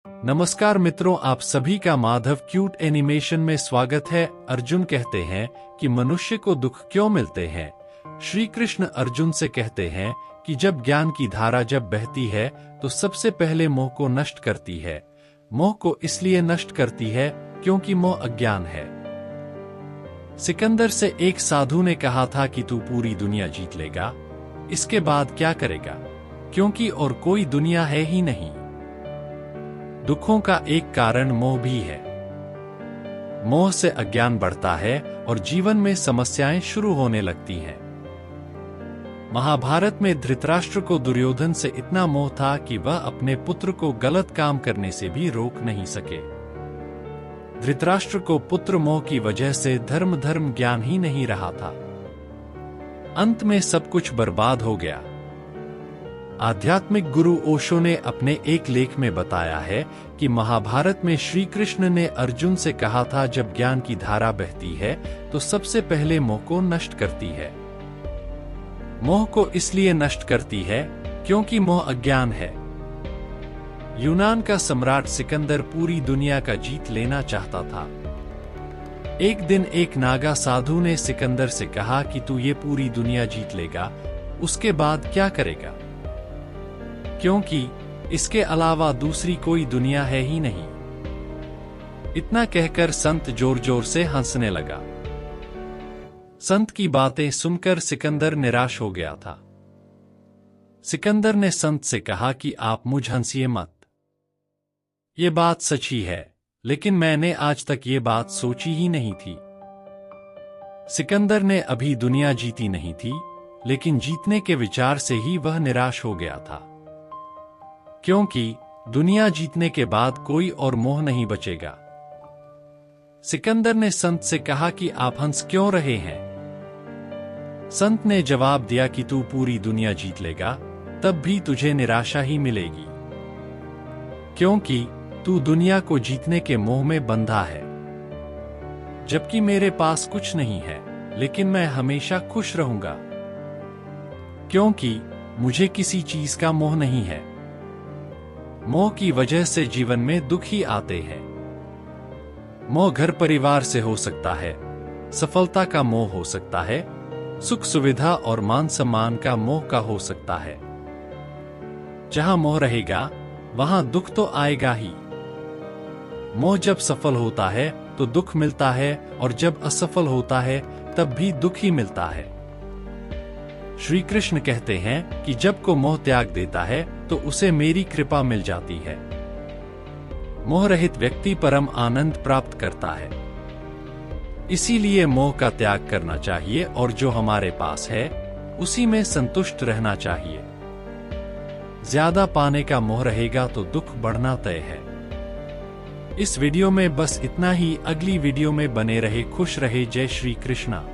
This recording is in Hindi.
नमस्कार मित्रों, आप सभी का माधव क्यूट एनिमेशन में स्वागत है। अर्जुन कहते हैं कि मनुष्य को दुख क्यों मिलते हैं। श्री कृष्ण अर्जुन से कहते हैं कि जब ज्ञान की धारा जब बहती है तो सबसे पहले मोह को नष्ट करती है। मोह को इसलिए नष्ट करती है क्योंकि मोह अज्ञान है। सिकंदर से एक साधु ने कहा था कि तू पूरी दुनिया जीत लेगा, इसके बाद क्या करेगा, क्योंकि और कोई दुनिया है ही नहीं। दुखों का एक कारण मोह भी है। मोह से अज्ञान बढ़ता है और जीवन में समस्याएं शुरू होने लगती हैं। महाभारत में धृतराष्ट्र को दुर्योधन से इतना मोह था कि वह अपने पुत्र को गलत काम करने से भी रोक नहीं सके। धृतराष्ट्र को पुत्र मोह की वजह से धर्म ज्ञान ही नहीं रहा था। अंत में सब कुछ बर्बाद हो गया। आध्यात्मिक गुरु ओशो ने अपने एक लेख में बताया है कि महाभारत में श्री कृष्ण ने अर्जुन से कहा था, जब ज्ञान की धारा बहती है तो सबसे पहले मोह को नष्ट करती है। मोह को इसलिए नष्ट करती है क्योंकि मोह अज्ञान है। यूनान का सम्राट सिकंदर पूरी दुनिया का जीत लेना चाहता था। एक दिन एक नागा साधु ने सिकंदर से कहा कि तू ये पूरी दुनिया जीत लेगा, उसके बाद क्या करेगा, क्योंकि इसके अलावा दूसरी कोई दुनिया है ही नहीं। इतना कहकर संत जोर जोर से हंसने लगा। संत की बातें सुनकर सिकंदर निराश हो गया था। सिकंदर ने संत से कहा कि आप मुझ हंसिए मत, ये बात सच ही है, लेकिन मैंने आज तक ये बात सोची ही नहीं थी। सिकंदर ने अभी दुनिया जीती नहीं थी, लेकिन जीतने के विचार से ही वह निराश हो गया था, क्योंकि दुनिया जीतने के बाद कोई और मोह नहीं बचेगा। सिकंदर ने संत से कहा कि आप हंस क्यों रहे हैं। संत ने जवाब दिया कि तू पूरी दुनिया जीत लेगा, तब भी तुझे निराशा ही मिलेगी, क्योंकि तू दुनिया को जीतने के मोह में बंधा है। जबकि मेरे पास कुछ नहीं है, लेकिन मैं हमेशा खुश रहूंगा, क्योंकि मुझे किसी चीज का मोह नहीं है। मोह की वजह से जीवन में दुख ही आते हैं। मोह घर परिवार से हो सकता है, सफलता का मोह हो सकता है, सुख सुविधा और मान सम्मान का मोह का हो सकता है। जहां मोह रहेगा वहां दुख तो आएगा ही। मोह जब सफल होता है तो दुख मिलता है, और जब असफल होता है तब भी दुख ही मिलता है। श्री कृष्ण कहते हैं कि जब को मोह त्याग देता है तो उसे मेरी कृपा मिल जाती है। मोह रहित व्यक्ति परम आनंद प्राप्त करता है। इसीलिए मोह का त्याग करना चाहिए और जो हमारे पास है उसी में संतुष्ट रहना चाहिए। ज्यादा पाने का मोह रहेगा तो दुख बढ़ना तय है। इस वीडियो में बस इतना ही। अगली वीडियो में बने रहे, खुश रहे। जय श्री कृष्णा।